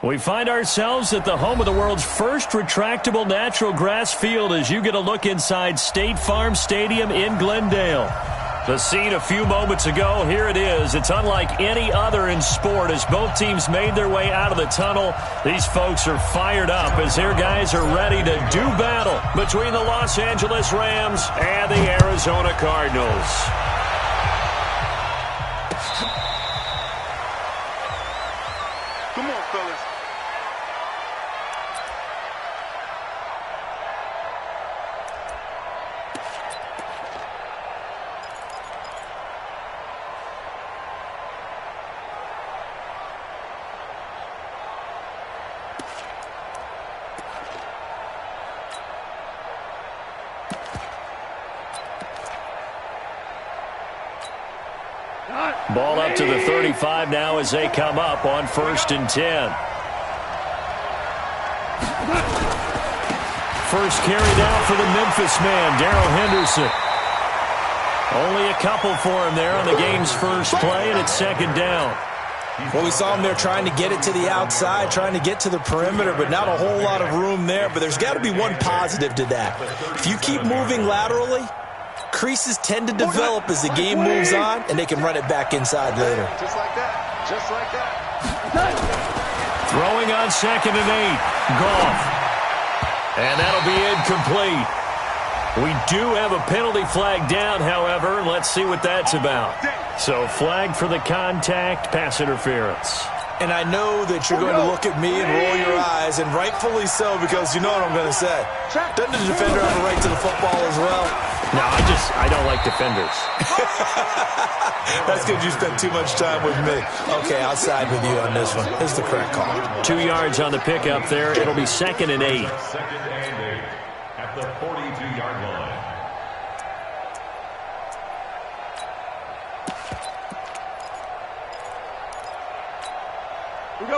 We find ourselves at the home of the world's first retractable natural grass field as you get a look inside State Farm Stadium in Glendale. The scene a few moments ago, here it is. It's unlike any other in sport as both teams made their way out of the tunnel. These folks are fired up as their guys are ready to do battle between the Los Angeles Rams and the Arizona Cardinals. Come on, fellas. Ball up to the 35 now as they come up on 1st and 10. First carry down for the Memphis man, Darrell Henderson. Only a couple for him there on the game's first play, and it's 2nd down. Well, we saw him there trying to get it to the outside, trying to get to the perimeter, but not a whole lot of room there. But there's got to be one positive to that. If you keep moving laterally, creases tend to develop as the game moves on, and they can run it back inside later. Just like that. Just like that. Throwing on 2nd and 8. Goff. And that'll be incomplete. We do have a penalty flag down, however. Let's see what that's about. So flag for the contact, pass interference. And I know that you're going to look at me and roll your eyes, and rightfully so, because you know what I'm going to say. Doesn't the defender have a right to the football as well? No, I don't like defenders. That's because you spent too much time with me. Okay, I'll side with you on this one. This is the correct call. 2 yards on the pickup there. It'll be 2nd and 8. At the 42-yard line.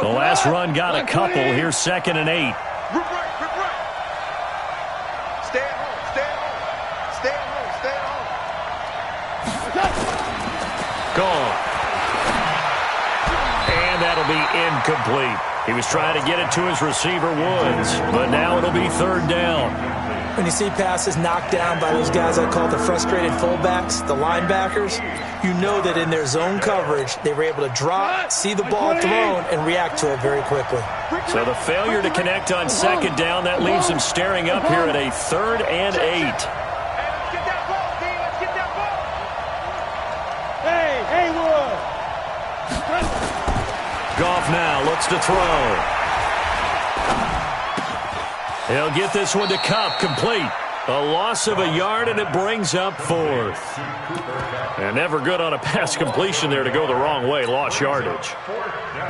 The last run got a couple. Here's 2nd and 8. Rip right. Stay at home. Stay at home. Stay at home. Stay at home. Gone. And that'll be incomplete. He was trying to get it to his receiver, Woods, but now it'll be 3rd down. When you see passes knocked down by those guys I call the frustrated fullbacks, the linebackers, you know that in their zone coverage, they were able to drop, see the ball thrown, and react to it very quickly. So the failure to connect on 2nd down, that leaves them staring up here at a 3rd and 8. Hey, let's get that ball, D. Let's get that ball. Hey, Wood. Goff now looks to throw. He'll get this one to Kupp, complete. A loss of a yard, and it brings up 4th. And never good on a pass completion there to go the wrong way. Lost yardage.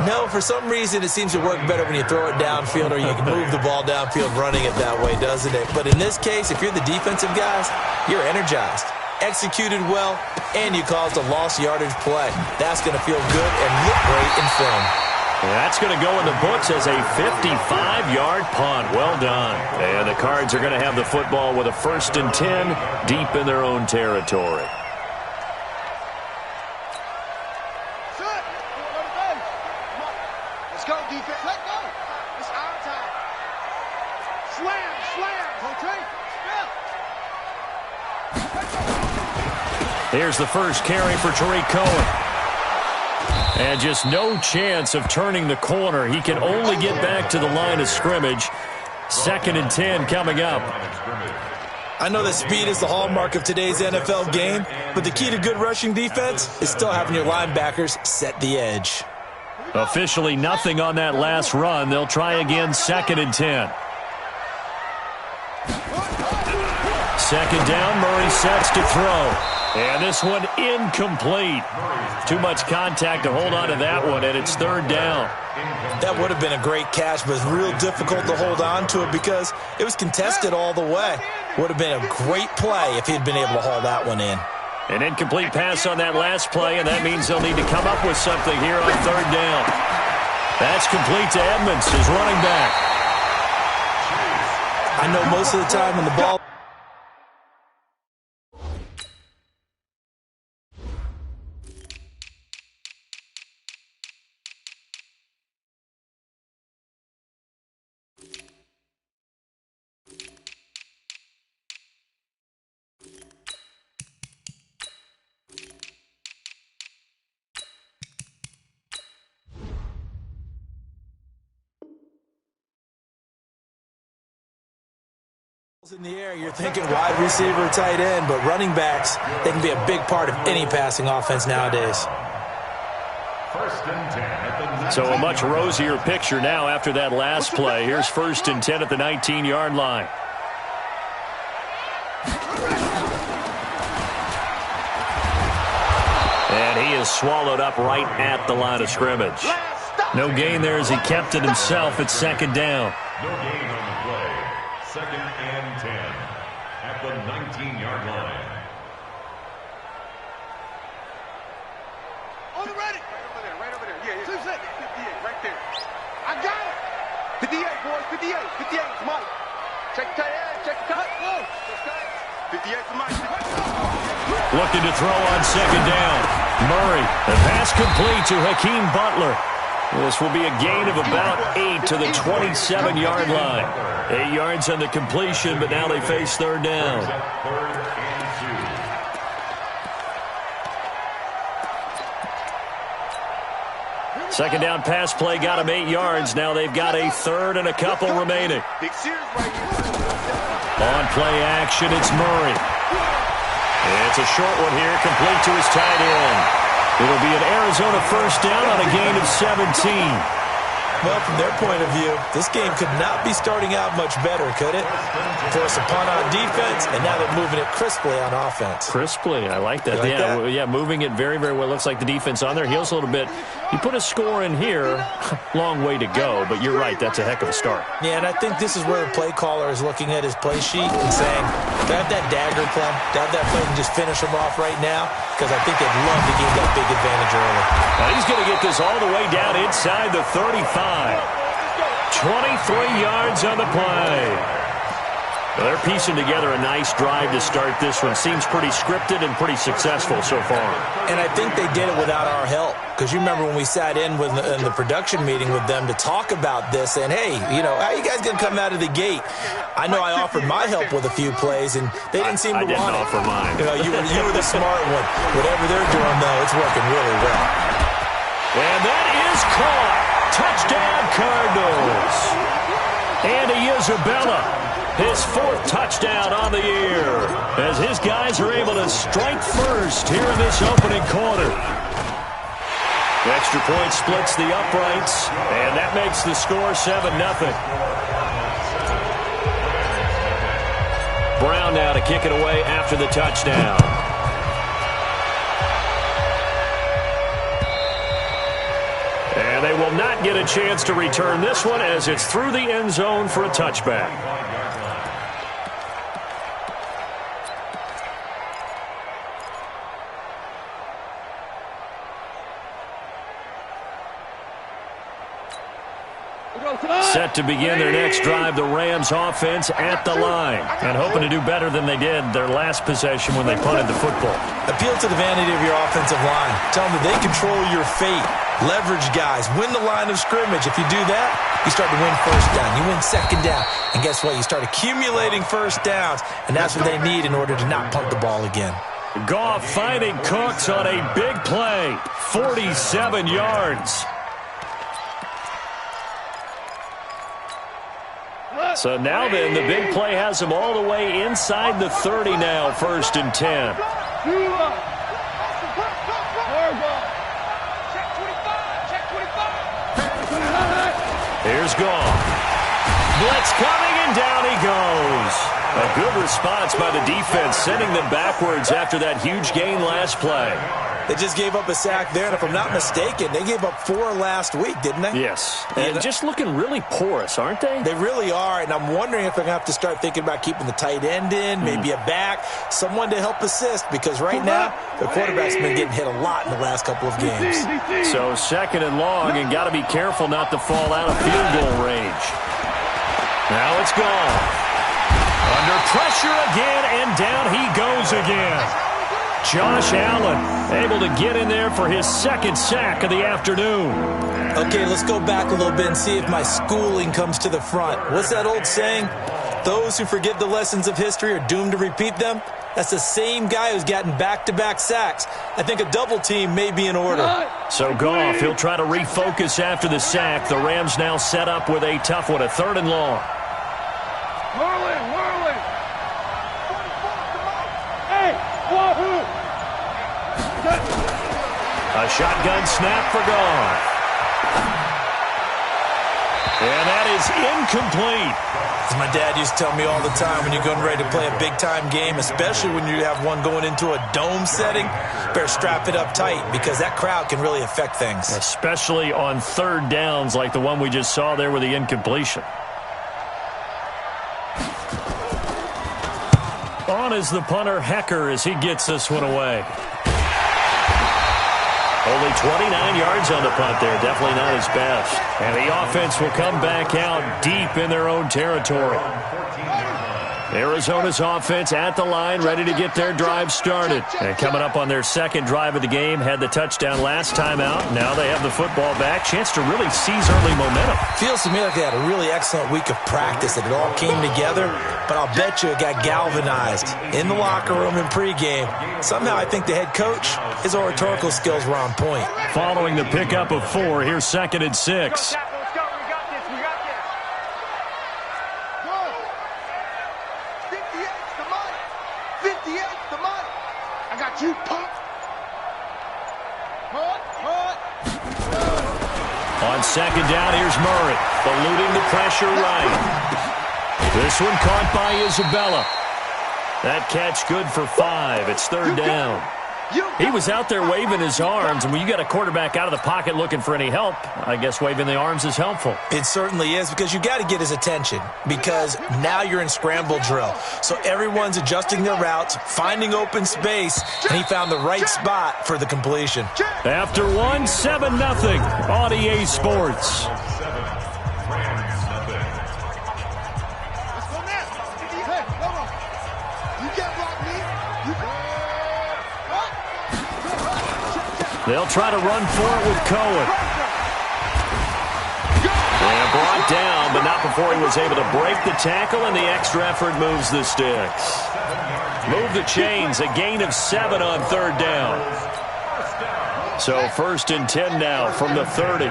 No, for some reason it seems to work better when you throw it downfield or you can move the ball downfield running it that way, doesn't it? But in this case, if you're the defensive guys, you're energized, executed well, and you caused a lost yardage play. That's going to feel good and look great in film. That's going to go in the books as a 55-yard punt. Well done. And the Cards are going to have the football with a 1st and 10 deep in their own territory. Let's go, defense. Let go. It's our time. Slam. Here's the first carry for Tariq Cohen. And just no chance of turning the corner. He can only get back to the line of scrimmage. 2nd and 10 coming up. I know that speed is the hallmark of today's NFL game, but the key to good rushing defense is still having your linebackers set the edge. Officially nothing on that last run. They'll try again, 2nd and 10. 2nd down, Murray sets to throw. And this one incomplete. Too much contact to hold on to that one, and it's 3rd down. That would have been a great catch, but it's real difficult to hold on to it because it was contested all the way. Would have been a great play if he'd been able to haul that one in. An incomplete pass on that last play, and that means they'll need to come up with something here on 3rd down. That's complete to Edmonds, his running back. I know most of the time when the ball In the air, you're thinking wide receiver, tight end, but running backs, they can be a big part of any passing offense nowadays. First and 10 at the So a much rosier picture now after that last play. Here's 1st and 10 at the 19-yard line. And he is swallowed up right at the line of scrimmage. No gain there as he kept it himself at 2nd down. No gain on the play. 2nd and 10 at the 19-yard line. On the ready. Right over there. Yeah. 2 seconds. 58, right there. I got it. 58, boys. 58. 58 is Mike. Check the tight end. Check the cut. 58 for Mike. Looking to throw on 2nd down. Murray. The pass complete to Hakeem Butler. This will be a gain of about 8 to the 27-yard line. 8 yards on the completion, but now they face 3rd down. 3rd and 2. 2nd down pass play got him 8 yards. Now they've got a 3rd and a couple remaining. On play action, it's Murray. It's a short one here, complete to his tight end. It'll be an Arizona 1st down on a gain of 17. Well, from their point of view, this game could not be starting out much better, could it? Force a punt on defense, and now they're moving it crisply on offense. Crisply, I like that. You like that? Yeah, moving it very, very well. Looks like the defense on their heels a little bit. You put a score in here, long way to go, but you're right, that's a heck of a start. Yeah, and I think this is where the play caller is looking at his play sheet and saying, do I have that dagger play? Do I have that play and just finish him off right now? Because I think they'd love to gain that big advantage early. Now he's going to get this all the way down inside the 35. 23 yards on the play. Well, they're piecing together a nice drive to start this one. Seems pretty scripted and pretty successful so far. And I think they did it without our help. Because you remember when we sat in the production meeting with them to talk about this, and hey, you know, how you guys going to come out of the gate? I know I offered my help with a few plays, and they didn't seem to want it. I didn't offer mine. You know, you were the smart one. Whatever they're doing, though, it's working really well. And that is caught. Touchdown, Cardinals. Andy Isabella, his 4th touchdown on the year, as his guys are able to strike first here in this opening quarter. The extra point splits the uprights, and that makes the score 7-0. Brown now to kick it away after the touchdown. And they will not get a chance to return this one as it's through the end zone for a touchback. Set to begin their next drive, the Rams offense at the line, and hoping to do better than they did their last possession when they punted the football. Appeal to the vanity of your offensive line. Tell them that they control your fate. Leverage guys. Win the line of scrimmage. If you do that, you start to win 1st down. You win 2nd down. And guess what? You start accumulating 1st downs, and that's what they need in order to not punt the ball again. Goff finding Cooks on a big play. 47 yards. So now then, the big play has him all the way inside the 30 now, 1st and 10. Here's Goff. Blitz coming, and down he goes. A good response by the defense, sending them backwards after that huge gain last play. They just gave up a sack there, and if I'm not mistaken, they gave up 4 last week, didn't they? Yes. And just looking really porous, aren't they? They really are, and I'm wondering if they're going to have to start thinking about keeping the tight end in, maybe a back, someone to help assist, because right now, the quarterback's been getting hit a lot in the last couple of games. So 2nd and long, and got to be careful not to fall out of field goal range. Now it's gone. Under pressure again, and down he goes again. Josh Allen able to get in there for his 2nd sack of the afternoon. Okay, let's go back a little bit and see if my schooling comes to the front. What's that old saying? Those who forget the lessons of history are doomed to repeat them. That's the same guy who's gotten back-to-back sacks. I think a double team may be in order. So Goff, he'll try to refocus after the sack. The Rams now set up with a tough one, a 3rd and long. Whirling. A shotgun snap for Goff. And that is incomplete. As my dad used to tell me all the time, when you're going ready to play a big-time game, especially when you have one going into a dome setting, better strap it up tight because that crowd can really affect things. Especially on third downs like the one we just saw there with the incompletion. On is the punter, Hecker, as he gets this one away. Only 29 yards on the punt there. Definitely not his best. And the offense will come back out deep in their own territory. Arizona's offense at the line, ready to get their drive started. And coming up on their second drive of the game, had the touchdown last time out. Now they have the football back. Chance to really seize early momentum. Feels to me like they had a really excellent week of practice, that it all came together. But I'll bet you it got galvanized in the locker room in pregame. Somehow I think the head coach, his oratorical skills were on point. Following the pickup of 4, here's 2nd and 6. 58's the money. I got you, punk. On 2nd down, here's Murray, eluding the pressure right. This one caught by Isabella. That catch good for 5. It's 3rd down. He was out there waving his arms, and when you got a quarterback out of the pocket looking for any help, I guess waving the arms is helpful. It certainly is, because you got to get his attention, because now you're in scramble drill. So everyone's adjusting their routes, finding open space, and he found the right spot for the completion. After 1, 7-0 on EA Sports. They'll try to run for it with Cohen. And brought down, but not before he was able to break the tackle, and the extra effort moves the sticks. Move the chains, a gain of 7 on 3rd down. So 1st and 10 now from the 30.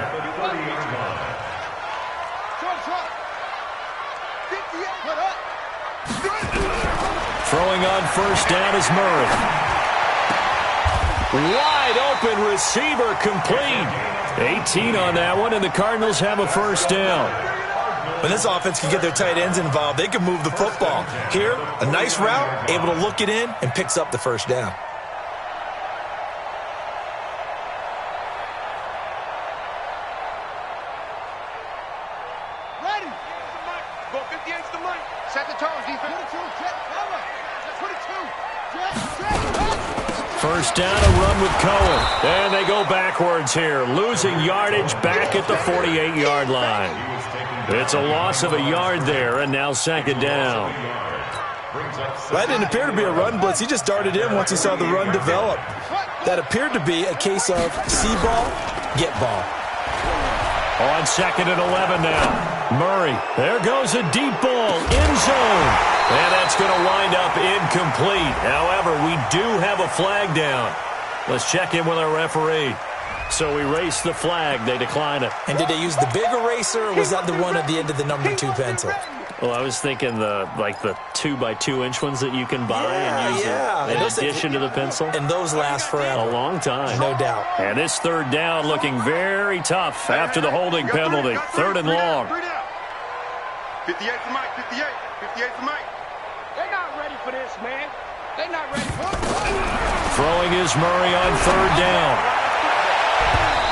Throwing on 1st down is Murray. Wide open receiver, complete. 18 on that one, and the Cardinals have a 1st down. When this offense can get their tight ends involved, they can move the football. Here, a nice route, able to look it in, and picks up the 1st down. Ready. Go 58's the money. Set the tone, defense. 22, jet, cover. 22, jet, jet. 1st down, a run with Cohen. And they go backwards here, losing yardage back at the 48-yard line. It's a loss of a yard there, and now 2nd down. That didn't appear to be a run blitz. He just darted in once he saw the run develop. That appeared to be a case of see ball, get ball. On 2nd and 11 now. Murray, there goes a deep ball, end zone. And that's going to wind up incomplete. However, we do have a flag down. Let's check in with our referee. So we race the flag. They decline it. And did they use the big eraser, or was that the one at the end of the number 2 pencil? Well, I was thinking the 2x2-inch ones that you can buy and use in addition to the pencil. And those last forever. A long time. No doubt. And this 3rd down looking very tough after the holding penalty. 3rd and long. 58 for Mike, 58. 58 for Mike. They're not ready for this, man. They're not ready for it. Throwing is Murray on 3rd down.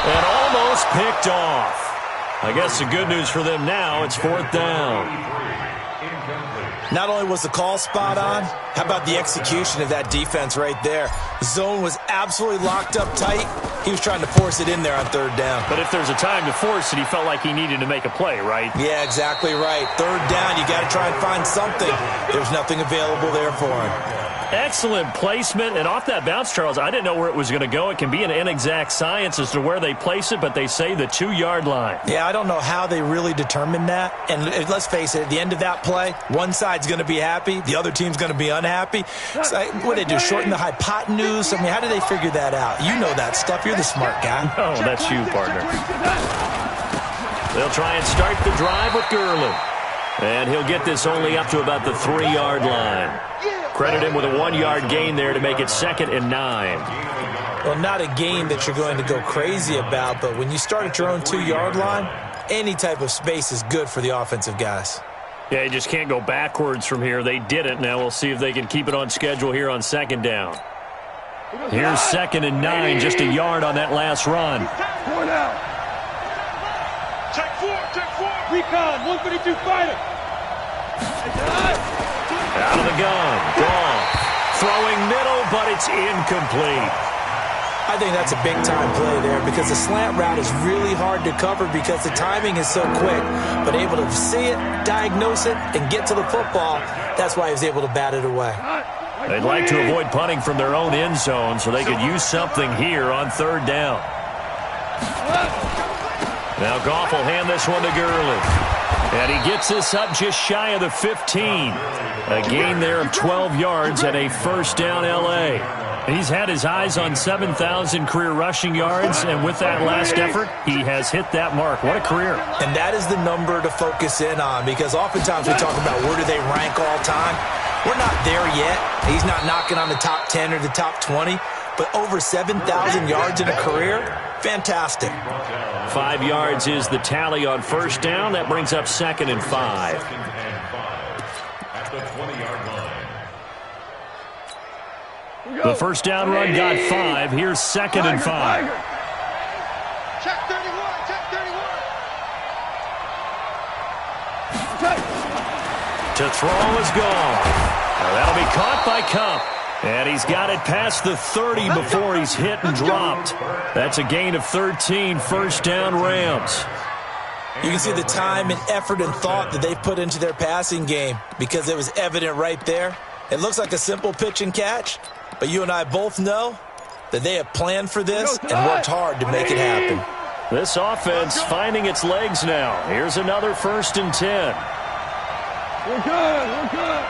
And almost picked off. I guess the good news for them now, it's 4th down. Not only was the call spot on, how about the execution of that defense right there? The zone was absolutely locked up tight. He was trying to force it in there on 3rd down. But if there's a time to force it, he felt like he needed to make a play, right? Yeah, exactly right. 3rd down, you got to try and find something. There was nothing available there for him. Excellent placement, and off that bounce, Charles, I didn't know where it was going to go. It can be an inexact science as to where they place it, but they say the 2-yard line. Yeah, I don't know how they really determined that. And let's face it, at the end of that play, one side's going to be happy, the other team's going to be unhappy. So, what did they do, shorten the hypotenuse? I mean, how did they figure that out? You know that stuff. You're the smart guy. Oh, that's you, partner. They'll try and start the drive with Gurley. And he'll get this only up to about the 3-yard line. Credit him with a 1-yard gain there to make it 2nd and 9. Well, not a game that you're going to go crazy about, but when you start at your own 2-yard line, any type of space is good for the offensive guys. Yeah, you just can't go backwards from here. They did it. Now we'll see if they can keep it on schedule here on 2nd down. Here's 2nd and 9, just a yard on that last run. Check 4, check 4. Recon, 152 fighter. Out of the gun, gone. Throwing middle, but it's incomplete. I think that's a big-time play there because the slant route is really hard to cover because the timing is so quick. But able to see it, diagnose it, and get to the football, that's why he was able to bat it away. They'd like to avoid punting from their own end zone so they could use something here on 3rd down. Now Goff will hand this one to Gurley. And he gets this up just shy of the 15. A gain there of 12 yards and a 1st down L.A. He's had his eyes on 7,000 career rushing yards, and with that last effort, he has hit that mark. What a career. And that is the number to focus in on because oftentimes we talk about where do they rank all time. We're not there yet. He's not knocking on the top 10 or the top 20, but over 7,000 yards in a career, fantastic. 5 yards is the tally on 1st down. That brings up 2nd and 5. At the 20-yard line. The 1st down run got 5. Here's 2nd and 5. Check 31, check 31. To throw is gone. Now that'll be caught by Cup. And he's got it past the 30 before he's hit and dropped. That's a gain of 13, 1st down Rams. You can see the time and effort and thought that they put into their passing game because it was evident right there. It looks like a simple pitch and catch, but you and I both know that they have planned for this and worked hard to make it happen. This offense finding its legs now. Here's another 1st and 10. We're good, we're good.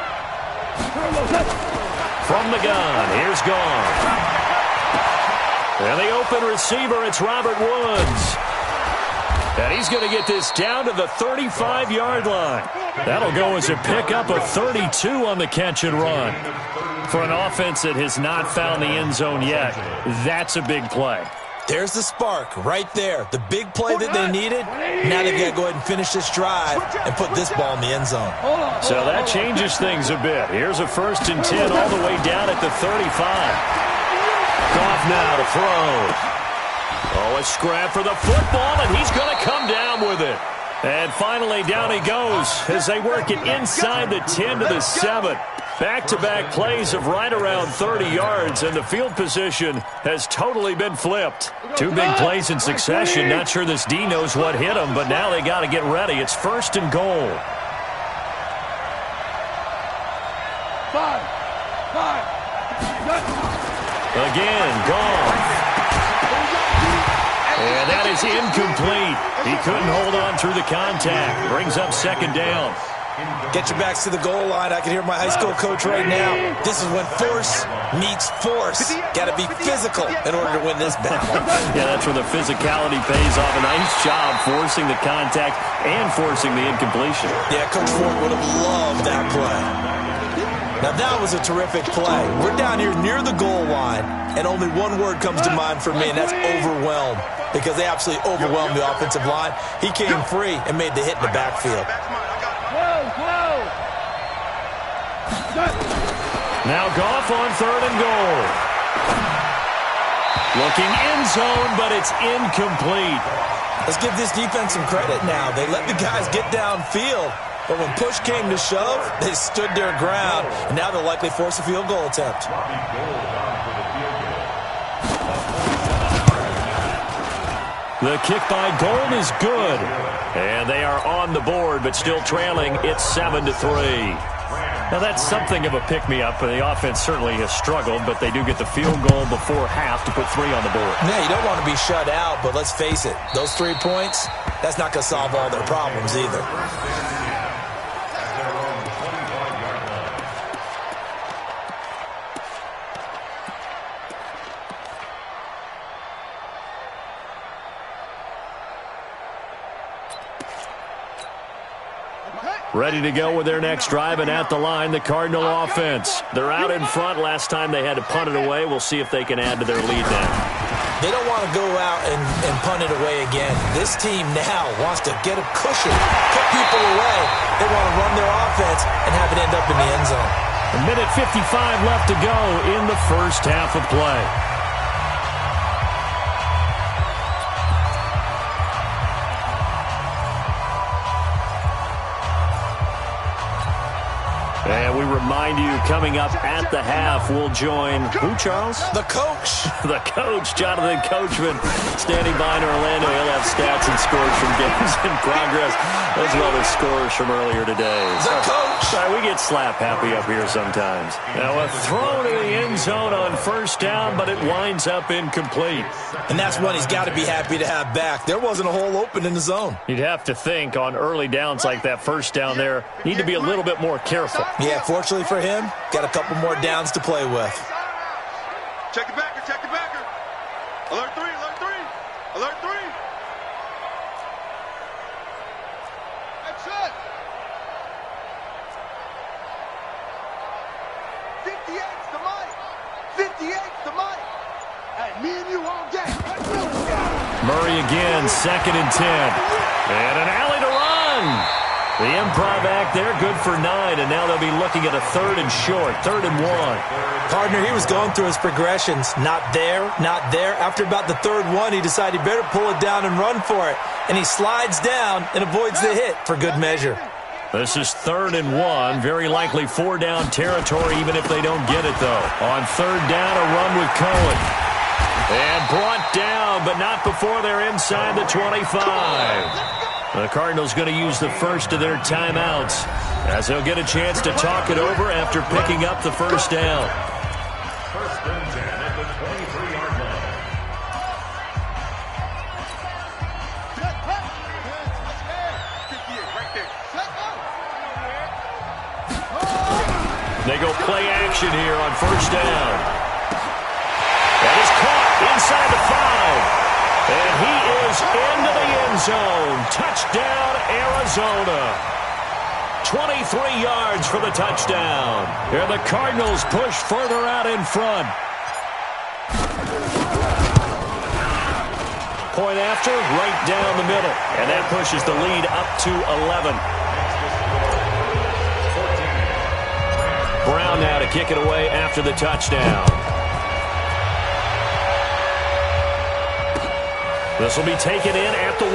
From the gun, here's Gone. And the open receiver, it's Robert Woods. And he's going to get this down to the 35-yard line. That'll go as a pickup of 32 on the catch and run. For an offense that has not found the end zone yet, that's a big play. There's the spark right there. The big play that they needed. Now they've got to go ahead and finish this drive and put this ball in the end zone. So that changes things a bit. Here's a 1st and 10 all the way down at the 35. Goff now to throw. Oh, a scrap for the football, and he's going to come down with it. And finally, down he goes as they work it inside the 10 to the 7. Back-to-back plays of right around 30 yards, and the field position has totally been flipped. 2 big plays in succession. Not sure this D knows what hit him, but now they got to get ready. It's 1st and goal. 5. Again, Gone. And that is incomplete. He couldn't hold on through the contact. Brings up 2nd down. Get your backs to the goal line. I can hear my high school coach right now. This is when force meets force. Got to be physical in order to win this battle. Yeah, that's where the physicality pays off. A nice job forcing the contact and forcing the incompletion. Yeah, Coach Ford would have loved that play. Now, that was a terrific play. We're down here near the goal line, and only one word comes to mind for me, and that's overwhelmed, because they absolutely overwhelmed the offensive line. He came free and made the hit in the backfield. Now Goff on 3rd and goal. Looking end zone, but it's incomplete. Let's give this defense some credit now. They let the guys get downfield, but when push came to shove, they stood their ground, and now they'll likely force a field goal attempt. The kick by Gold is good. And they are on the board, but still trailing. It's 7-3. Now, that's something of a pick-me-up. The offense certainly has struggled, but they do get the field goal before half to put 3 on the board. Yeah, you don't want to be shut out, but let's face it. Those 3 points, that's not going to solve all their problems either. Ready to go with their next drive, and at the line, the Cardinal offense. They're out in front. Last time they had to punt it away. We'll see if they can add to their lead now. They don't want to go out and punt it away again. This team now wants to get a cushion, put people away. They want to run their offense and have it end up in the end zone. A minute 55 left to go in the first half of play. And we remind you, coming up at the half, we'll join who, Charles? The coach. The coach, Jonathan Coachman, standing by in Orlando. He'll have stats and scores from games in progress, as well as scores from earlier today. The coach. We get slap happy up here sometimes. Now a throw to the end zone on first down, but it winds up incomplete. And that's one he's got to be happy to have back. There wasn't a hole open in the zone. You'd have to think on early downs like that first down there, need to be a little bit more careful. Yeah, fortunately for him, got a couple more downs to play with. Check the backer, check the backer. Alert 3, alert 3. Alert 3. That's it. 58's the mic. 58's the mic. Hey, me and you all day. Murray again, 2nd and 10. And an alley to run. The improv act there, good for 9, and now they'll be looking at a 3rd and short, 3rd and 1. Partner, he was going through his progressions. Not there, not there. After about the 3rd one, he decided he better pull it down and run for it. And he slides down and avoids the hit for good measure. This is 3rd and 1, very likely 4-down territory, even if they don't get it, though. On 3rd down, a run with Cohen. And brought down, but not before they're inside the 25. The Cardinals going to use the first of their timeouts, as they'll get a chance to talk it over after picking up the first down. 1st and 10 at the 23-yard line. They go play action here on first down. That is caught inside the 5. And he is into the end zone. Touchdown, Arizona. 23 yards for the touchdown. Here the Cardinals push further out in front. Point after, right down the middle. And that pushes the lead up to 11. Brown now to kick it away after the touchdown. This will be taken in at the 1.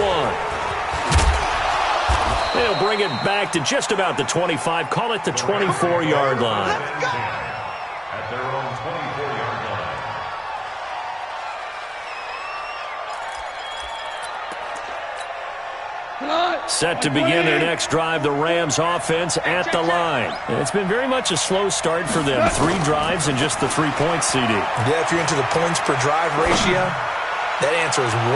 They'll bring it back to just about the 25. Call it the 24-yard line. At their own 24-yard line. Set to begin their next drive, the Rams offense at the line. It's been very much a slow start for them. 3 drives and just the 3 points, CD. Yeah, if you're into the points per drive ratio, that answer is 1,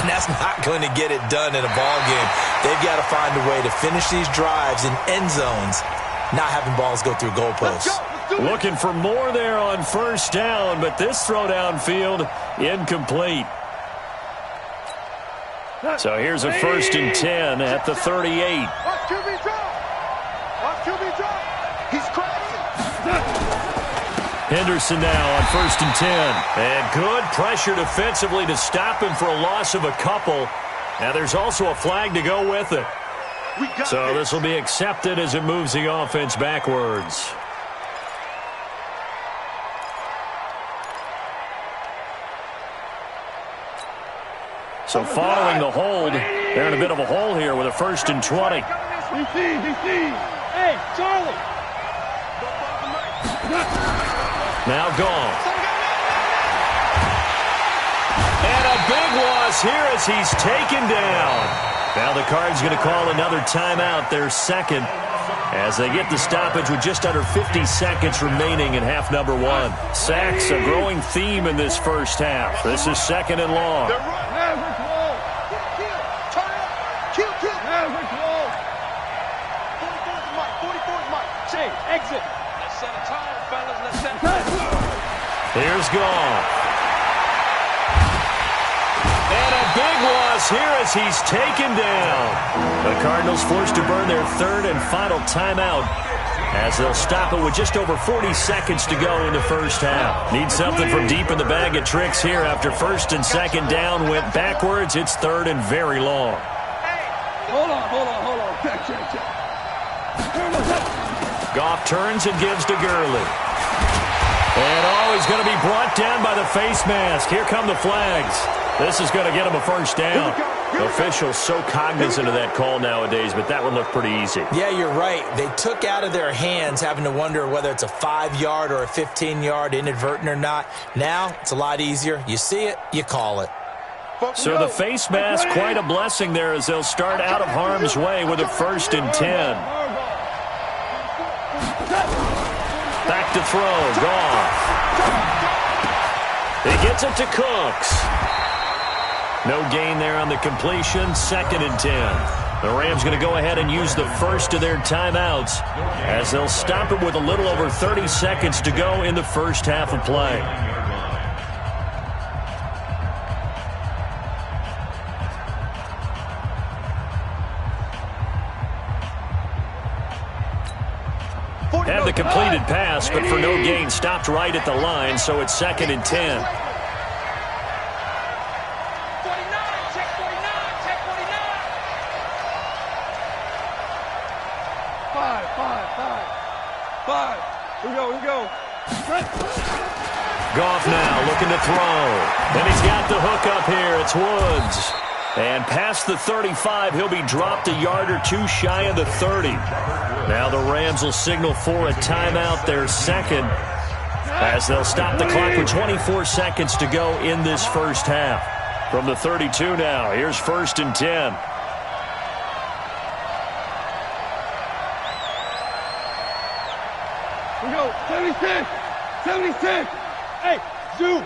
and that's not going to get it done in a ball game. They've got to find a way to finish these drives in end zones, not having balls go through goalposts. Looking for more there on first down, but this throw downfield incomplete. So here's a 1st and 10 at the 38. Watch QB drop. Watch QB drop. He's crashing. Henderson now on 1st and 10. And good pressure defensively to stop him for a loss of a couple. Now there's also a flag to go with it. So this will be accepted as it moves the offense backwards. So following the hold, they're in a bit of a hole here with a 1st and 20. Hey, Charlie. Now gone. And a big loss here as he's taken down. Now the Cards going to call another timeout, their 2nd, as they get the stoppage with just under 50 seconds remaining in half number 1. Sacks, a growing theme in this first half. This is 2nd and long. Exit. Let's set a time, fellas. Let's set a time. Here's Goff. And a big loss loss here as he's taken down. The Cardinals forced to burn their third and final timeout as they'll stop it with just over 40 seconds to go in the first half. Need something from deep in the bag of tricks here after first and second down went backwards. It's third and very long. Hold on. Check. Goff turns and gives to Gurley. And he's going to be brought down by the face mask. Here come the flags. This is going to get him a first down. Officials so cognizant of that call nowadays, but that one looked pretty easy. Yeah, you're right. They took out of their hands having to wonder whether it's a 5-yard or a 15-yard inadvertent or not. Now, it's a lot easier. You see it, you call it. So the face mask, quite a blessing there as they'll start out of harm's way with a first and 10. Back to throw, Goff. He gets it to Cooks. No gain there on the completion, second and 10. The Rams going to go ahead and use the first of their timeouts as they'll stop it with a little over 30 seconds to go in the first half of play. Had the completed pass, but for no gain, stopped right at the line, so it's second and 10. Here we go. Goff now looking to throw. And he's got the hook up here. It's Woods. And past the 35, he'll be dropped a yard or two shy of the 30. Now the Rams will signal for a timeout, their second, as they'll stop the clock with 24 seconds to go in this first half. From the 32 now, here's first and 10. Here we go. 76. Hey, zoom.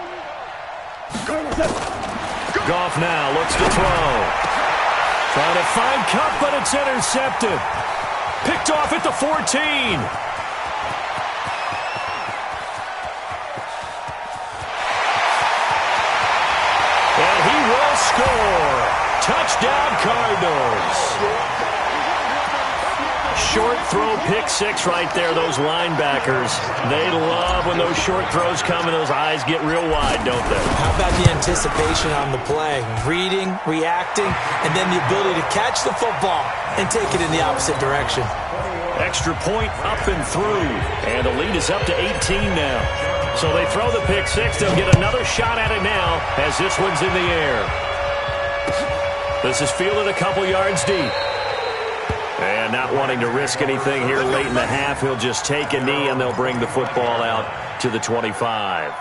Goff now looks to throw. Trying to find Cup, but it's intercepted. Picked off at the 14. And he will score. Touchdown, Cardinals. Short throw, pick six right there, those linebackers. They love when those short throws come and those eyes get real wide, don't they? How about the anticipation on the play? Reading, reacting, and then the ability to catch the football and take it in the opposite direction. Extra point up and through. And the lead is up to 18 now. So they throw the pick six. They'll get another shot at it now as this one's in the air. This is fielded a couple yards deep. And not wanting to risk anything here late in the half, he'll just take a knee and they'll bring the football out to the 25.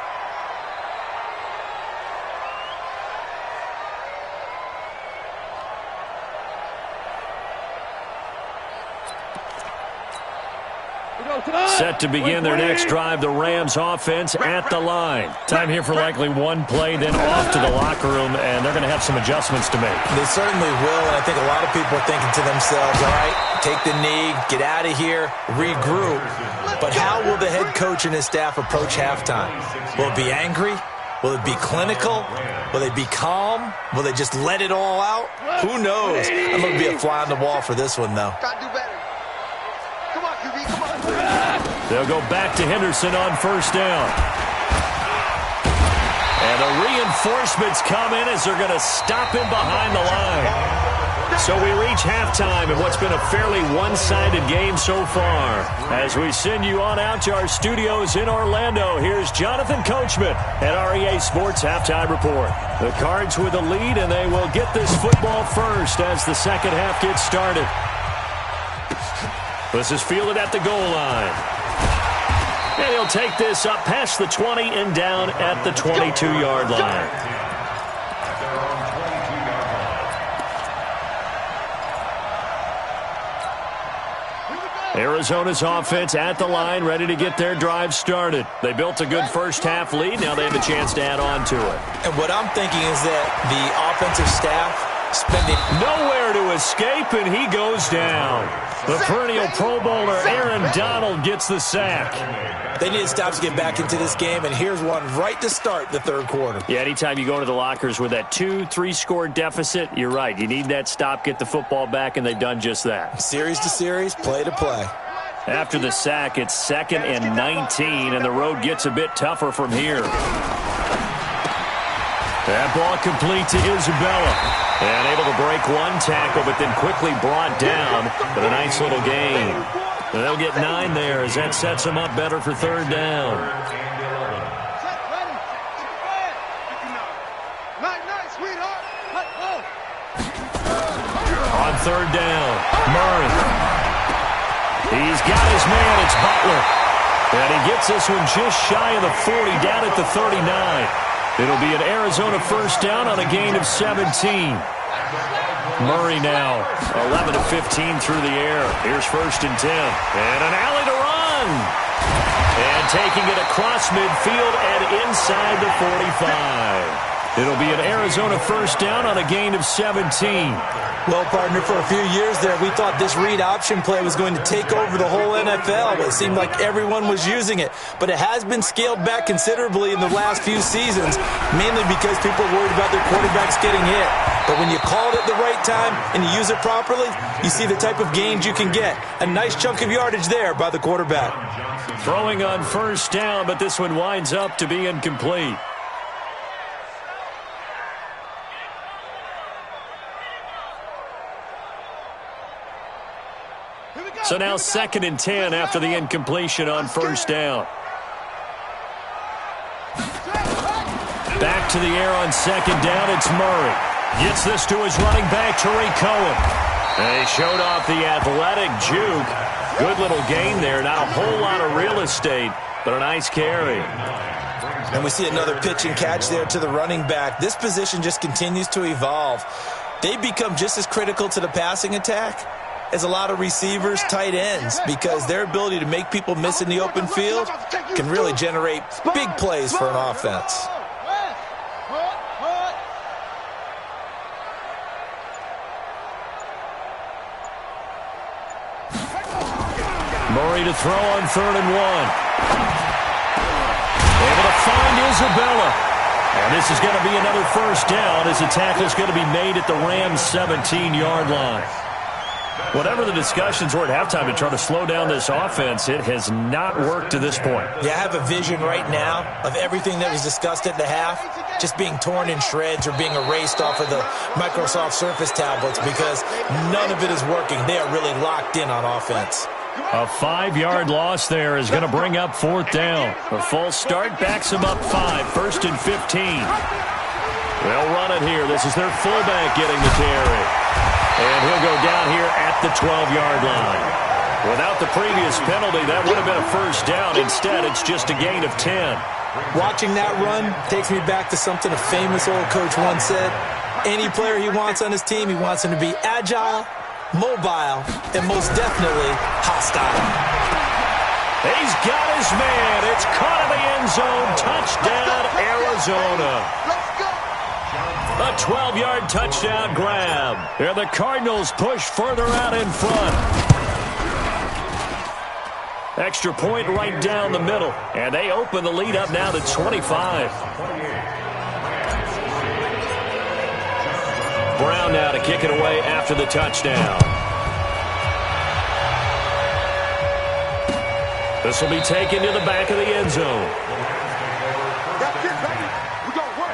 Set to begin their next drive, the Rams offense at the line. Time here for likely one play, then off to the locker room, and they're going to have some adjustments to make. They certainly will, and I think a lot of people are thinking to themselves, all right, take the knee, get out of here, regroup. But how will the head coach and his staff approach halftime? Will it be angry? Will it be clinical? Will they be calm? Will they just let it all out? Who knows? I'm going to be a fly on the wall for this one, though. Got to do better. Come on, QB, come on. They'll go back to Henderson on first down. And the reinforcements come in as they're going to stop him behind the line. So we reach halftime in what's been a fairly one-sided game so far. As we send you on out to our studios in Orlando, here's Jonathan Coachman at REA Sports Halftime Report. The Cards with a lead, and they will get this football first as the second half gets started. This is fielded at the goal line. And he'll take this up past the 20 and down at the 22-yard line. Arizona's offense at the line, ready to get their drive started. They built a good first-half lead. Now they have a chance to add on to it. And what I'm thinking is that the offensive staff spending nowhere to escape, and he goes down. The perennial Pro Bowler Aaron Donald gets the sack. They need to stop to get back into this game, and here's one right to start the third quarter. Yeah, anytime you go into the lockers with that 2-3 score deficit, you're right. You need that stop, get the football back, and they've done just that. Series to series, play to play. After the sack, it's 2nd and 19, and the road gets a bit tougher from here. That ball complete to Isabella. And able to break one tackle, but then quickly brought down. But a nice little gain. They'll get 9 there as that sets them up better for third down. On third down, Murray. He's got his man. It's Butler. And he gets this one just shy of the 40, down at the 39. It'll be an Arizona first down on a gain of 17. Murray now 11 of 15 through the air. Here's 1st and 10. And an alley to run. And taking it across midfield and inside the 45. It'll be an Arizona first down on a gain of 17. Well, partner, for a few years there, we thought this read option play was going to take over the whole NFL. It seemed like everyone was using it. But it has been scaled back considerably in the last few seasons, mainly because people are worried about their quarterbacks getting hit. But when you call it at the right time and you use it properly, you see the type of gains you can get. A nice chunk of yardage there by the quarterback. Throwing on first down, but this one winds up to be incomplete. So now 2nd and 10 after the incompletion on first down. Back to the air on 2nd down, it's Murray. Gets this to his running back, Tariq Cohen. And he showed off the athletic juke. Good little gain there. Not a whole lot of real estate, but a nice carry. And we see another pitch and catch there to the running back. This position just continues to evolve. They become just as critical to the passing attack as a lot of receivers, tight ends, because their ability to make people miss in the open field can really generate big plays for an offense. Murray to throw on 3rd and 1. Able to find Isabella. And this is going to be another first down as the tackle is going to be made at the Rams' 17-yard line. Whatever the discussions were at halftime to try to slow down this offense, it has not worked to this point. Yeah, I have a vision right now of everything that was discussed at the half just being torn in shreds or being erased off of the Microsoft Surface tablets because none of it is working. They are really locked in on offense. A 5-yard loss there is going to bring up 4th down. A false start backs him up 5, 1st and 15. They'll run it here. This is their fullback getting the carry. And he'll go down here at the 12-yard line. Without the previous penalty, that would have been a first down. Instead, it's just a gain of 10. Watching that run takes me back to something a famous old coach once said. Any player he wants on his team, he wants him to be agile, mobile, and most definitely hostile. He's got his man. It's caught in the end zone. Touchdown, Arizona. A 12-yard touchdown grab. And the Cardinals push further out in front. Extra point right down the middle. And they open the lead up now to 25. Brown now to kick it away after the touchdown. This will be taken to the back of the end zone. That's it, baby. We gonna work.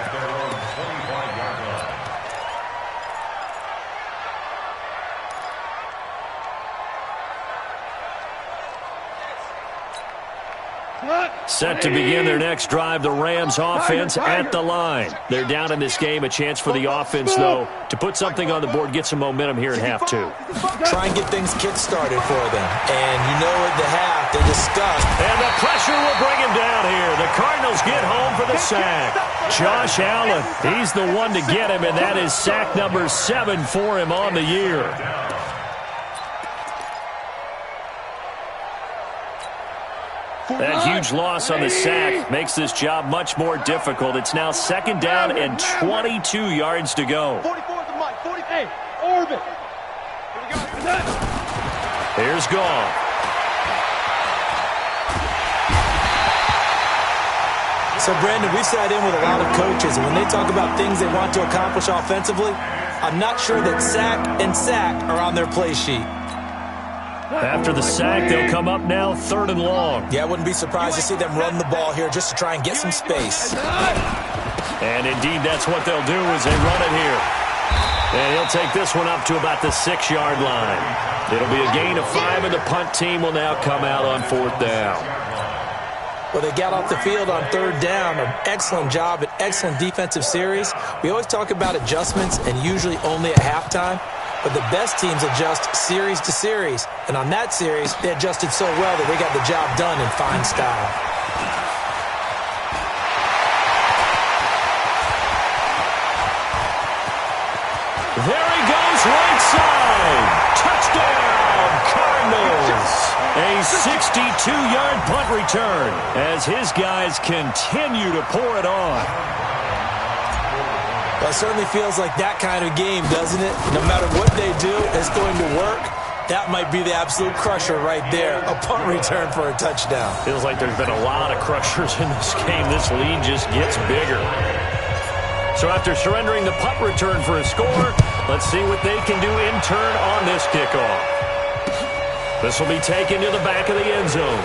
Set to begin their next drive, the Rams offense at the line. They're down in this game. A chance for the offense, though, to put something on the board, get some momentum here in half 2. Try and get things kick-started for them. And you know at the half, they discussed. And the pressure will bring him down here. The Cardinals get home for the sack. Josh Allen, he's the one to get him, and that is sack number 7 for him on the year. That huge loss on the sack makes this job much more difficult. It's now 2nd down and 22 yards to go. 44 is the mic. 48. Orbit. Here we go. Here's Gall. So, Brandon, we've sat in with a lot of coaches, and when they talk about things they want to accomplish offensively, I'm not sure that sack and sack are on their play sheet. After the sack, they'll come up now 3rd and long. Yeah, I wouldn't be surprised to see them run the ball here just to try and get some space. And indeed, that's what they'll do as they run it here. And he'll take this one up to about the 6-yard line. It'll be a gain of 5, and the punt team will now come out on 4th down. Well, they got off the field on 3rd down. An excellent job, an excellent defensive series. We always talk about adjustments and usually only at halftime. But the best teams adjust series to series. And on that series, they adjusted so well that they got the job done in fine style. There he goes, right side. Touchdown, Cardinals. A 62-yard punt return as his guys continue to pour it on. Well, it certainly feels like that kind of game, doesn't it? No matter what they do, it's going to work. That might be the absolute crusher right there. A punt return for a touchdown. Feels like there's been a lot of crushers in this game. This lead just gets bigger. So after surrendering the punt return for a score, let's see what they can do in turn on this kickoff. This will be taken to the back of the end zone.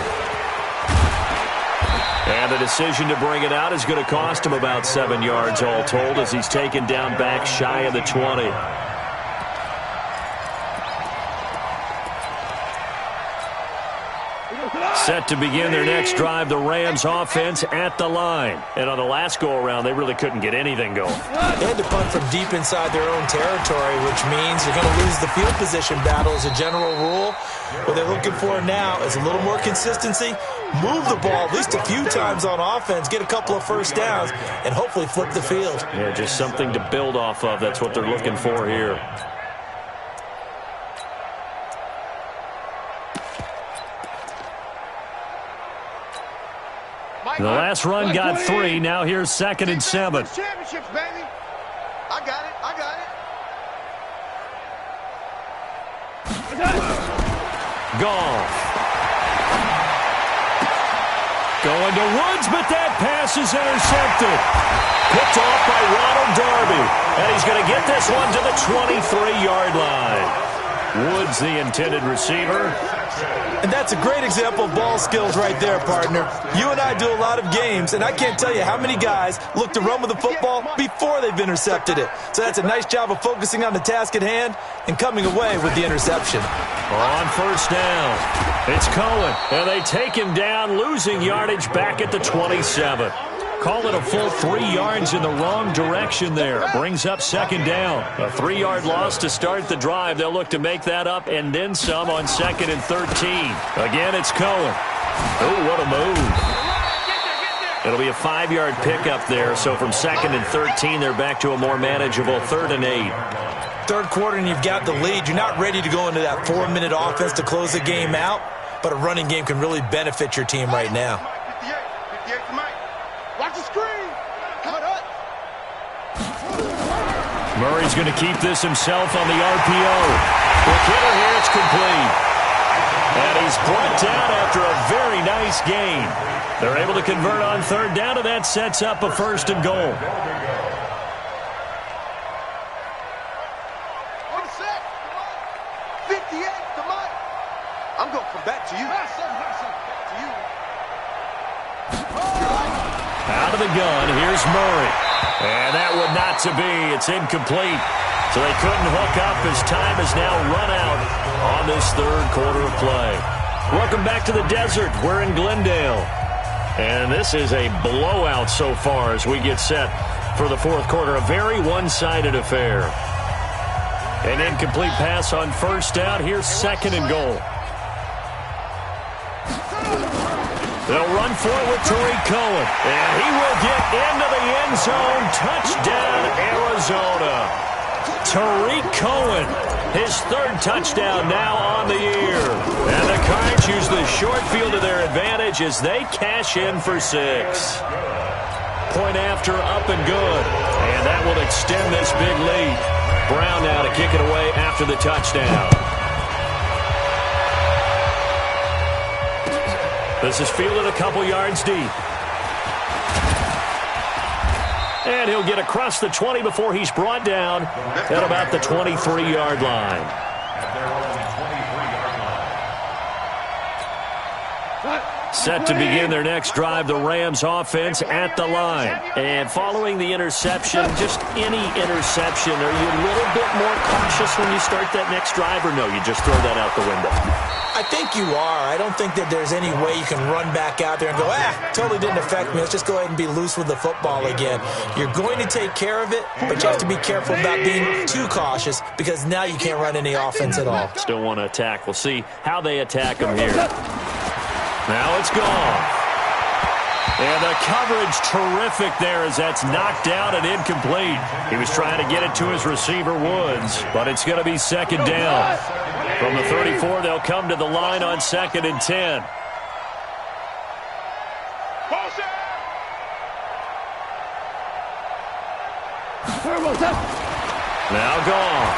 And the decision to bring it out is going to cost him about 7 yards all told as he's taken down back shy of the 20. Set to begin their next drive, the Rams offense at the line. And on the last go-around, they really couldn't get anything going. They had to punt from deep inside their own territory, which means you're going to lose the field position battle as a general rule. What they're looking for now is a little more consistency, move the ball at least a few times on offense, get a couple of first downs, and hopefully flip the field. Yeah, just something to build off of. That's what they're looking for here. The last run got 3. Now here's 2nd and 7. Championships, baby. I got it. I got it. Goff. Going to Woods, but that pass is intercepted. Picked off by Ronald Darby. And he's going to get this one to the 23-yard line. Woods, the intended receiver. And that's a great example of ball skills right there, partner. You and I do a lot of games, and I can't tell you how many guys look to run with the football before they've intercepted it. So that's a nice job of focusing on the task at hand and coming away with the interception. On 1st down, it's Cohen, and they take him down, losing yardage back at the 27. Call it a full 3 yards in the wrong direction there. Brings up 2nd down. A 3-yard loss to start the drive. They'll look to make that up and then some on 2nd and 13. Again, it's Cohen. Oh, what a move. It'll be a 5-yard pickup there. So from 2nd and 13, they're back to a more manageable 3rd and 8. Third quarter and you've got the lead. You're not ready to go into that 4-minute offense to close the game out, but a running game can really benefit your team right now. 58 to Mike. Watch the screen. Cut up. Murray's going to keep this himself on the RPO. The hitter here, it's complete. And he's brought down after a very nice gain. They're able to convert on 3rd down, and that sets up a 1st and goal. On the set. 58 to Mike. I'm going to come back to you. Back to you. Out of the gun, here's Murray. And that would not to be. It's incomplete. So they couldn't hook up as time has now run out on this 3rd quarter of play. Welcome back to the desert. We're in Glendale. And this is a blowout so far as we get set for the 4th quarter. A very one-sided affair. An incomplete pass on 1st down. Here's 2nd and goal. They'll run forward Tariq Cohen. And he will get into the end zone. Touchdown, Arizona. Tariq Cohen, his 3rd touchdown now on the year. And the Cards use the short field to their advantage as they cash in for 6. Point after, up and good. And that will extend this big lead. Brown now to kick it away after the touchdown. This is fielded a couple yards deep. And he'll get across the 20 before he's brought down at about the 23-yard line. At their own 23-yard line. Set to begin their next drive, the Rams offense at the line. And following the interception, just any interception, are you a little bit more cautious when you start that next drive, or no, you just throw that out the window? I think you are. I don't think that there's any way you can run back out there and go, totally didn't affect me. Let's just go ahead and be loose with the football again. You're going to take care of it, but you have to be careful about being too cautious because now you can't run any offense at all. Still want to attack. We'll see how they attack him here. Now it's gone. And the coverage terrific there as that's knocked down and incomplete. He was trying to get it to his receiver, Woods, but it's going to be second down. From the 34, they'll come to the line on 2nd and 10. Now gone.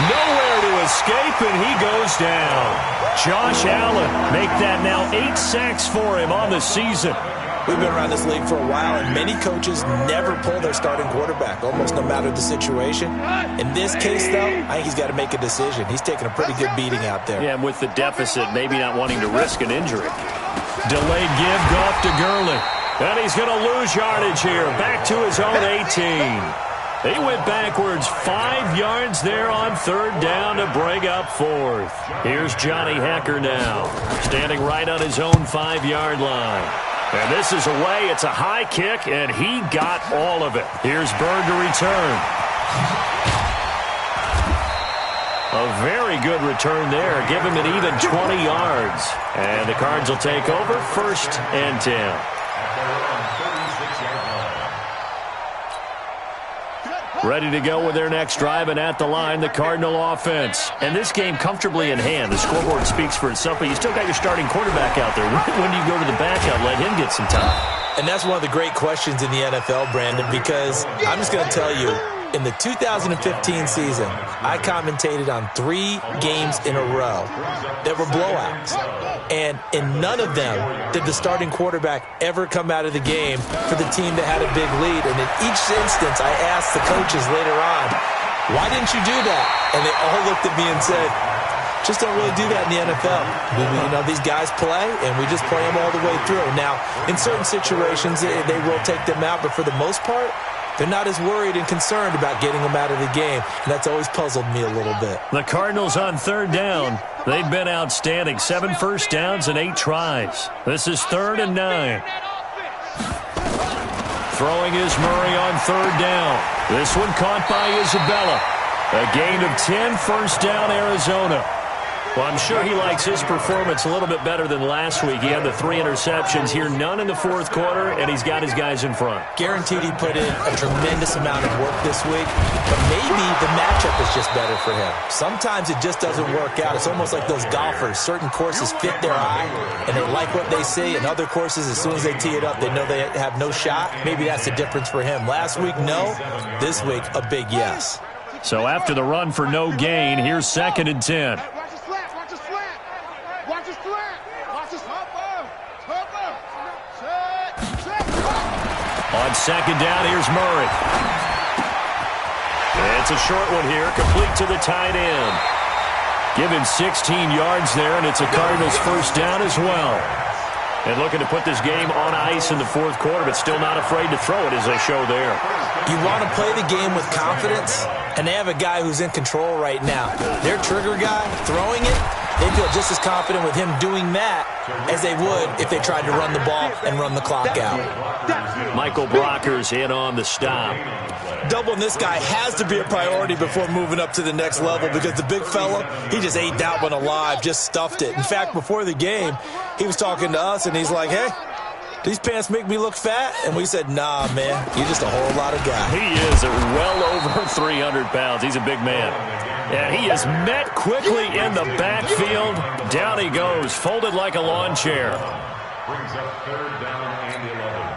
Nowhere to escape, and he goes down. Josh Allen make that now 8 sacks for him on the season. We've been around this league for a while, and many coaches never pull their starting quarterback, almost no matter the situation. In this case, though, I think he's got to make a decision. He's taking a pretty good beating out there. Yeah, and with the deficit, maybe not wanting to risk an injury. Delayed give, Goff to Gurley. And he's going to lose yardage here, back to his own 18. He went backwards 5 yards there on 3rd down to bring up 4th. Here's Johnny Hecker now, standing right on his own 5-yard line. And this is away. It's a high kick, and he got all of it. Here's Bird to return. A very good return there. Give him an even 20 yards. And the Cards will take over 1st and 10. Ready to go with their next drive, and at the line, the Cardinal offense. And this game comfortably in hand. The scoreboard speaks for itself, but you still got your starting quarterback out there. When do you go to the backup, let him get some time? And that's one of the great questions in the NFL, Brandon, because I'm just going to tell you, in the 2015 season, I commentated on 3 games in a row that were blowouts. And in none of them did the starting quarterback ever come out of the game for the team that had a big lead. And in each instance, I asked the coaches later on, why didn't you do that? And they all looked at me and said, just don't really do that in the NFL. These guys play, and we just play them all the way through. Now, in certain situations, they will take them out, but for the most part, they're not as worried and concerned about getting them out of the game, and that's always puzzled me a little bit. The Cardinals on 3rd down. They've been outstanding. 7 first downs and 8 tries. This is 3rd and 9. Throwing is Murray on 3rd down. This one caught by Isabella. A gain of 10, 1st down, Arizona. Well, I'm sure he likes his performance a little bit better than last week. He had the 3 interceptions here, none in the 4th quarter, and he's got his guys in front. Guaranteed he put in a tremendous amount of work this week, but maybe the matchup is just better for him. Sometimes it just doesn't work out. It's almost like those golfers. Certain courses fit their eye, and they like what they see, and other courses, as soon as they tee it up, they know they have no shot. Maybe that's the difference for him. Last week, no. This week, a big yes. So after the run for no gain, here's 2nd and 10. On 2nd down, here's Murray. It's a short one here, complete to the tight end. Give him 16 yards there, and it's a Cardinals 1st down as well. And looking to put this game on ice in the 4th quarter, but still not afraid to throw it as they show there. You want to play the game with confidence, and they have a guy who's in control right now. Their trigger guy, throwing it, they feel just as confident with him doing that as they would if they tried to run the ball and run the clock out. Michael Brocker's in on the stop. Doubling this guy has to be a priority before moving up to the next level because the big fella, he just ate that one alive, just stuffed it. In fact, before the game, he was talking to us, and he's like, hey, these pants make me look fat? And we said, nah, man, you're just a whole lot of guy. He is well over 300 pounds. He's a big man. And he is met quickly in the backfield. Down he goes, folded like a lawn chair. Brings up 3rd down and 11.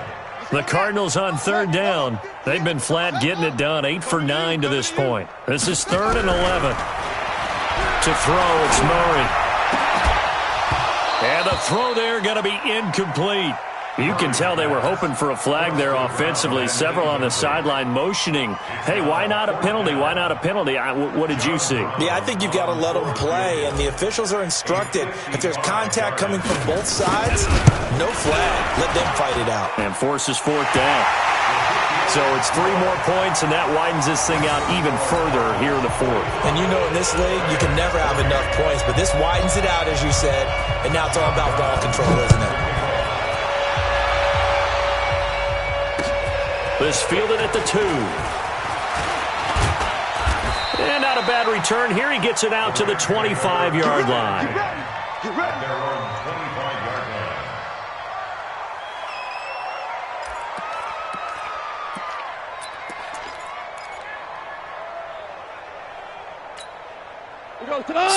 The Cardinals on 3rd down. They've been flat getting it done, 8 for 9 to this point. This is 3rd and 11. To throw, it's Murray. And the throw there going to be incomplete. You can tell they were hoping for a flag there offensively. Several on the sideline motioning, hey, why not a penalty? Why not a penalty? What did you see? Yeah, I think you've got to let them play, and the officials are instructed. If there's contact coming from both sides, no flag. Let them fight it out. And forces fourth down. So it's 3 more points, and that widens this thing out even further here in the fourth. And you know in this league, you can never have enough points, but this widens it out, as you said, and now it's all about ball control, isn't it? This fielded at the 2. And not a bad return here. He gets it out to the 25-yard line. Get ready. Their own 25-yard line.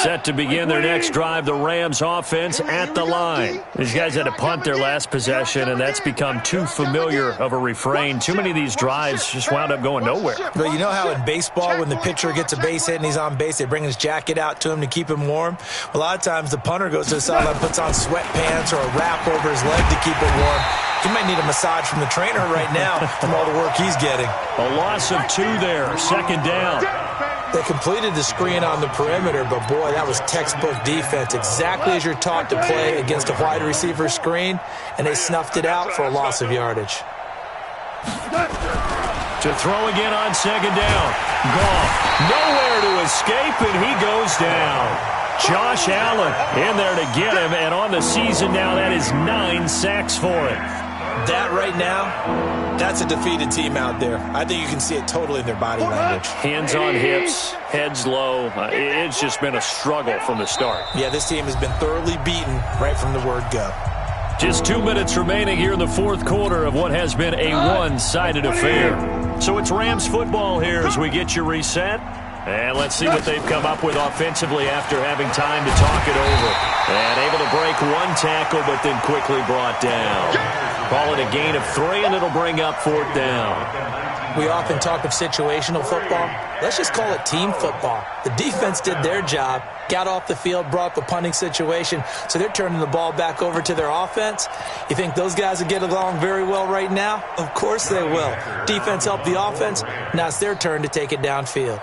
Set to begin their next drive, the Rams offense at the line. These guys had to punt their last possession, and that's become too familiar of a refrain. Too many of these drives just wound up going nowhere. But you know how in baseball, when the pitcher gets a base hit and he's on base, they bring his jacket out to him to keep him warm? A lot of times the punter goes to the sideline, puts on sweatpants or a wrap over his leg to keep it warm. He might need a massage from the trainer right now from all the work he's getting. A loss of 2 there, second down. They completed the screen on the perimeter, but boy, that was textbook defense. Exactly as you're taught to play against a wide receiver screen, and they snuffed it out for a loss of yardage. To throw again on second down. Goff, nowhere to escape, and he goes down. Josh Allen in there to get him, and on the season now, that is 9 sacks for him. That right now, that's a defeated team out there. I think you can see it totally in their body language. Hands on hips, heads low. It's just been a struggle from the start. Yeah, this team has been thoroughly beaten right from the word go. Just 2 minutes remaining here in the fourth quarter of what has been a one-sided affair. So it's Rams football here as we get you reset. And let's see what they've come up with offensively after having time to talk it over. And able to break 1 tackle, but then quickly brought down. Call it a gain of 3, and it'll bring up 4th down. We often talk of situational football. Let's just call it team football. The defense did their job, got off the field, brought the punting situation, so they're turning the ball back over to their offense. You think those guys will get along very well right now? Of course they will. Defense helped the offense. Now it's their turn to take it downfield.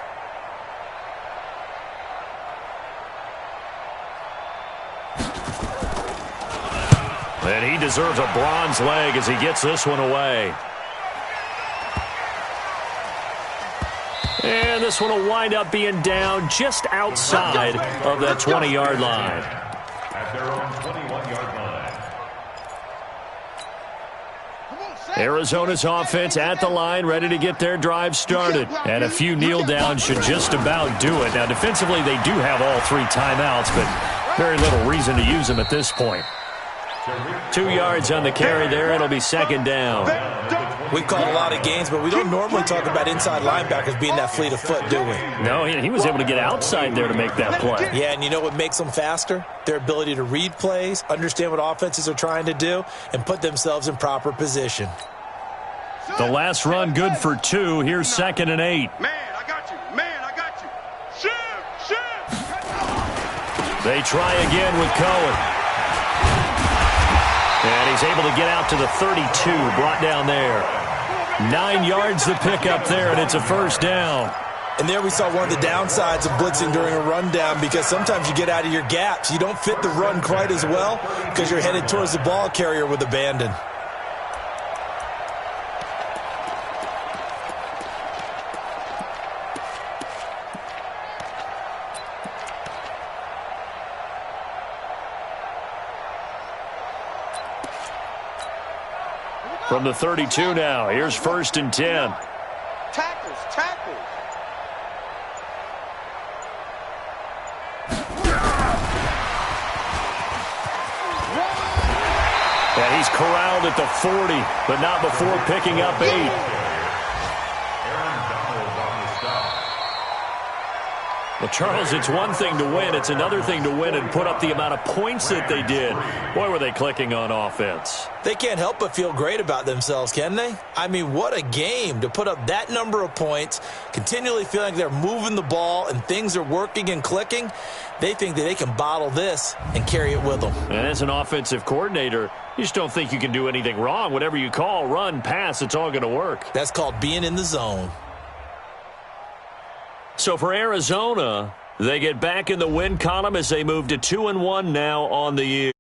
And he deserves a bronze leg as he gets this one away. And this one will wind up being down just outside of that 20-yard line. At their own 21-yard line. Arizona's offense at the line, ready to get their drive started. And a few kneel downs should just about do it. Now, defensively, they do have all 3 timeouts, but very little reason to use them at this point. 2 yards on the carry there. It'll be second down. We've called a lot of games, but we don't normally talk about inside linebackers being that fleet of foot, do we? No, he was able to get outside there to make that play. Yeah, and you know what makes them faster? Their ability to read plays, understand what offenses are trying to do, and put themselves in proper position. The last run good for 2. Here's 2nd and 8. Man, I got you. Man, I got you. Shift. They try again with Cohen. And he's able to get out to the 32, brought down there. 9 yards to pick up there, and it's a first down. And there we saw one of the downsides of blitzing during a rundown, because sometimes you get out of your gaps. You don't fit the run quite as well because you're headed towards the ball carrier with abandon. From the 32 now, here's 1st and 10. Tackles. And he's corralled at the 40, but not before picking up 8. Well, Charles, it's one thing to win. It's another thing to win and put up the amount of points that they did. Boy, were they clicking on offense. They can't help but feel great about themselves, can they? I mean, what a game to put up that number of points, continually feeling like they're moving the ball and things are working and clicking. They think that they can bottle this and carry it with them. And as an offensive coordinator, You just don't think you can do anything wrong. Whatever you call, run, pass, it's all going to work. That's called being in the zone. So for Arizona, they get back in the win column as they move to 2-1 now on the year.